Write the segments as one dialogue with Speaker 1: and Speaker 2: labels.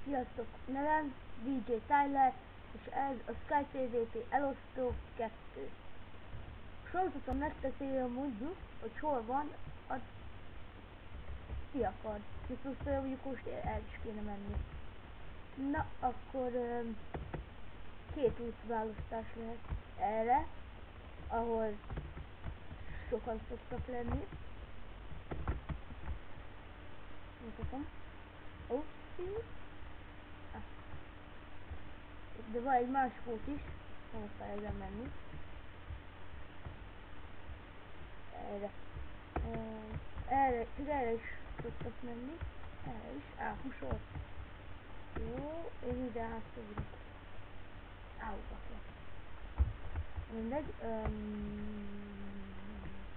Speaker 1: Sziasztok! Nevem DJ Tyler, és ez a Sky PvP elosztó 2. Sorozatom nektek mondjuk, hogy hol van a diakard. Viszont mondjuk most el is kéne menni. Na, akkor két új választás lehet erre, ahol sokan szoktak lenni. Mutatom. De van egy másik út is, nem akar ezen menni. Erre is szoktak menni. Erre is, húsol. Jó, én ide átugrok. Mindegy,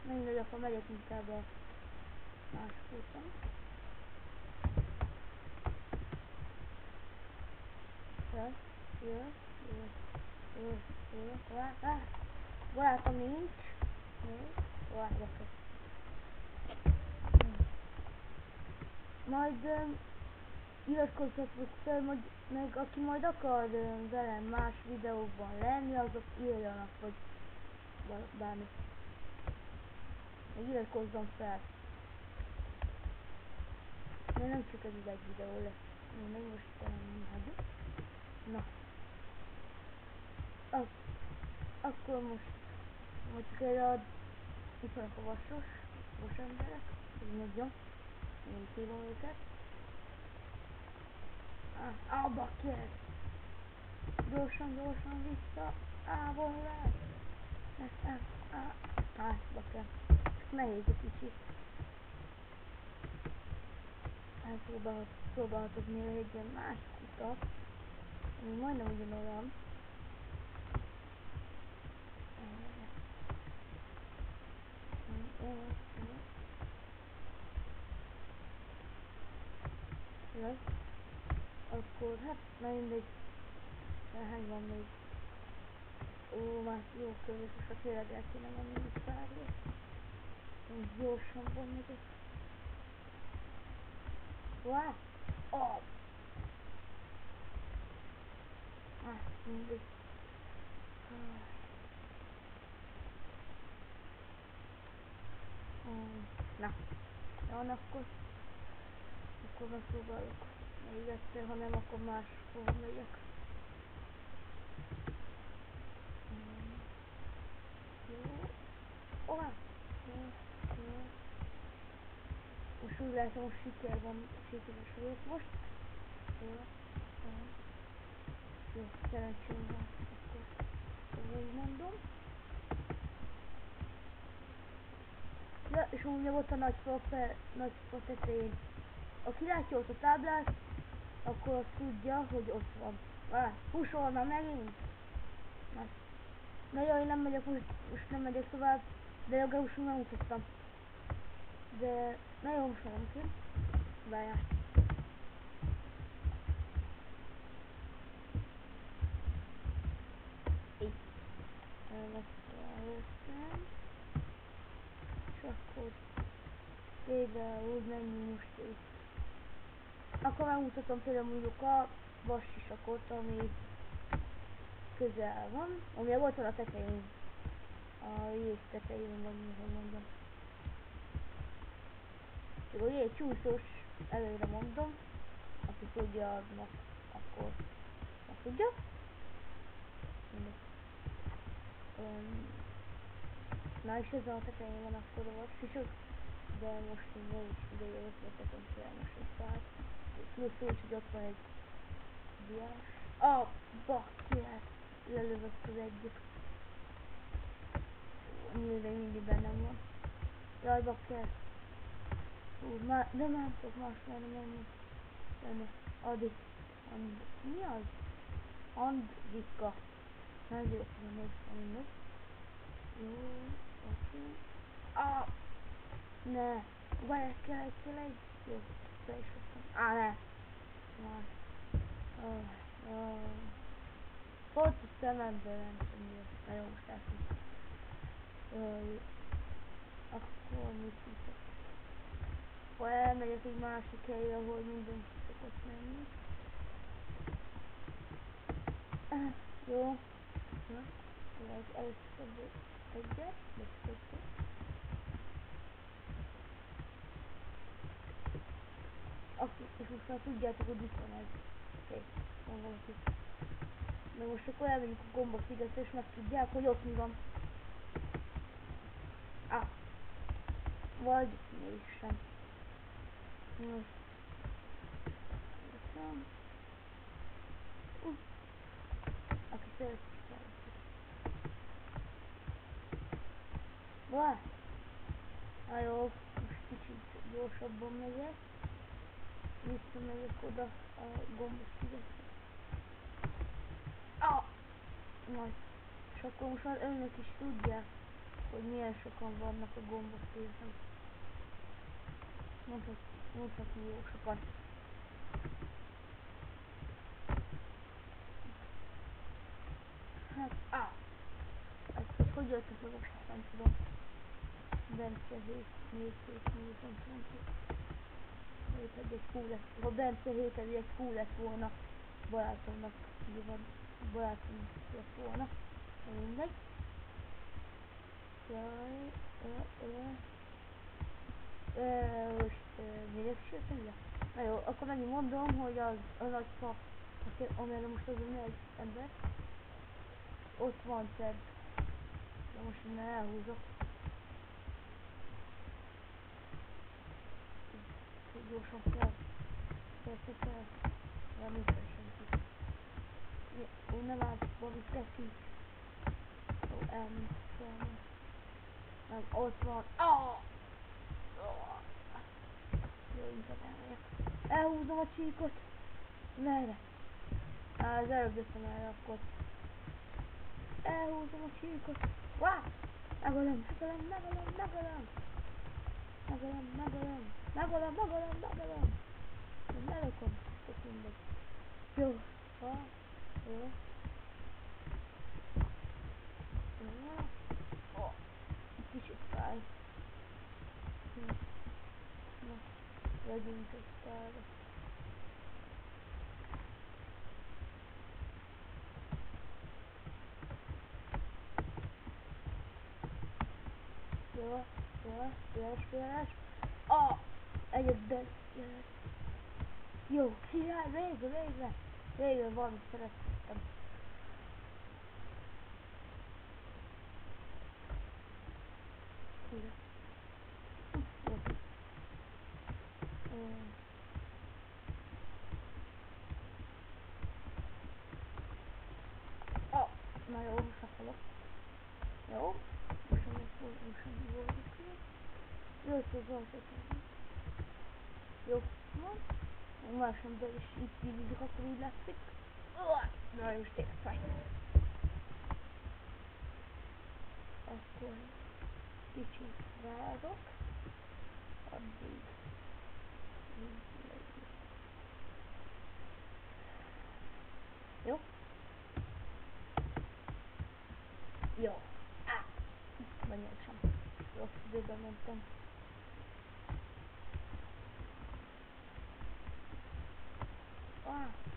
Speaker 1: mindegy, akkor megyek inkább a másik úton. Barátom nincs. Majd iratkozzatok fel, meg aki majd akar velem más videókban lenni, azok írjanak, vagy bármi. Meg iratkozzon fel. Mert nem csak ez egy videó lesz. Még most hagyjuk. Na. Akkor most például itt vannak a vas emberek, hogy mondjam, én hívom őket. Bakker! Gyorsan vissza! Vonulás! Bakker! Csak nehéz egy kicsit. Próbálhatok még egy ilyen másik utat, ami majdnem ugyanolyan. Akkor hát na mindegy. Hány van még? Már jó közös, a tényleg el kéne menni itt párja. Én gyorsabban megyek. Mindegy. Na, van akkor megpróbálok még egyszer, ha nem, akkor máshol megyek. Most úgy látom, hogy sikeres vagyok most. Jó, szerencsém van, akkor úgy mondom. Ja, és úgy ott a nagy fa tetején. Aki látja ott a táblát, akkor azt tudja, hogy ott van. Húsolna megint. Na jó, én nem megyek most nem megyek tovább, de legalábbis megmutattam. De, na jó, most nem kell. Várjál. Így. Megtaláltam. És akkor például menjünk most itt. Akkor megmutatom például mondjuk a vassisakot, ami közel van, ami ott van a tetején. A jég tetején, vagy mi, hogy mondom. Csak a jég csúszós, előre mondom, aki tudja, aznak akkor tudja. Na és ezen a tetején van akkor a vassisok, de most nincs ideje ötletetem kell most egy pár. Plusz úgy, hogy ott van egy diás. Bakker! Lelövött az egyik. Még mindig bennem van. Jaj, bakker! De nem tudok más menni. Adi. Mi az? Andrika. Nem vagyok a név, mindegy. Jó, oké. Ne! Várják kell egy. Jó, be is hoztam. Ne! Már. Pont a szememben, nem tudom miért. Na jó, most elszint. Akkor mit hiszek? Akkor elmegyek egy másik helyre, ahol mindenki szokott menni. Jó. Na, először egyet, vagy kettőt. És most már tudjátok, hogy itt van ez. Oké, van valaki. Na most akkor elmegyünk a Gomba szigetre, és megtudják, hogy ott mi van. Vagy mégsem. Most. Aki szereti. Na jó, most kicsit gyorsabban megyek. Visszamegyek oda a Gomba szigetre. Majd. És akkor most már önök is tudják, hogy milyen sokan vannak a Gomba szigeten. Mondhatni jó sokan. Hát, ezt hogy jöttek meg, most nem tudom. Bence 7, 4, 7, 4, nem tudom. 7 egy Q lett. Ha Bence 7 egy Q lett volna, barátomnak nyilván, barátomnak lett volna. Mindegy. Jaj, most miért sértem le? Na jó, akkor megint mondom, hogy az a nagy fa, amelyre most azon egy ember, ott van Ted. De most innen elhúzok. Gyorsan fel. Nem nincs fel senki. Ó, nem állt, valami teszik. Ó, elment. Nem, ott van. Jó, inkább elmegyek. Elhúzom a csíkot. Merre? Az előbb jöttem erre akkor. Elhúzom a csíkot. Megölöm. Én lelököm. Tök mindegy. Jó. Jó. Kicsit fáj. Vegyünk egy szállat. Jó. Egyetben. Jó, király, végre van, szerettem. Na jó, most meghalok. Jó, most nem volt ki. Jó, szóval jó, másom, de is itt hívjuk, akkor úgy látszik. Na jó, tényleg fáj. Akkor kicsit várok. Addig. Jó? Jó. Megnyertem. Rossz időben mentem.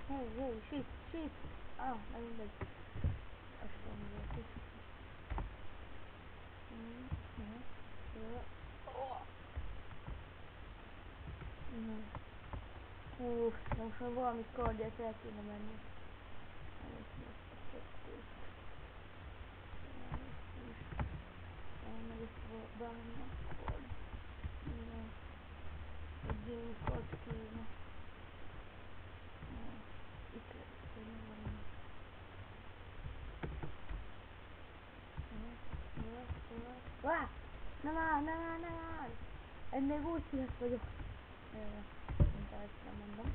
Speaker 1: Hey, shit. Na mindegy. Azt tudom, hogy itt. Na most már valami kardját el kéne menni. Meg itt bármilyen kard. Egy ilyen kard kéne. Itt lesz kéne valami. Nem áll! Ennél úgy szíves vagyok. Mint ezt nem mondom.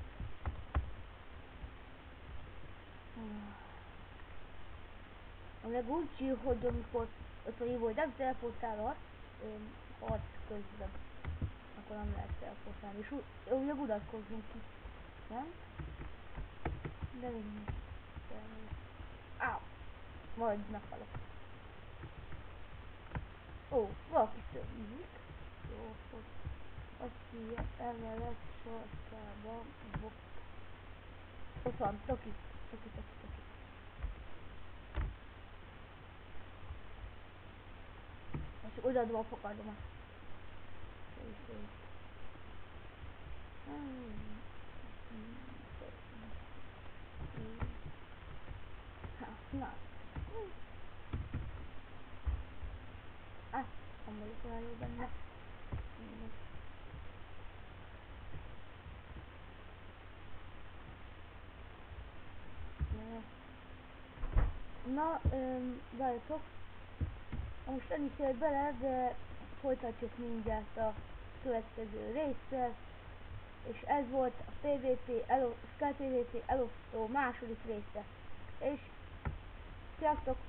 Speaker 1: Amíg úgy sír, hogy amikor ott a hogy nem teleportálhat, harc közben, akkor nem lehet teleportálni. És ugye udatkozzunk ki, nem? De mindig. Majd meghalok. Valaki szörnyűzik. Jó, azt hívja, emellett sarkában bok. Ott van, Toki. odaadva fakadom. Na. Nem vagyok olyan jó benne. Na, várjatok. Most annyi fér bele, de folytatjuk mindjárt a következő résszel. És ez volt a Sky PvP elosztó második része. És sziasztok!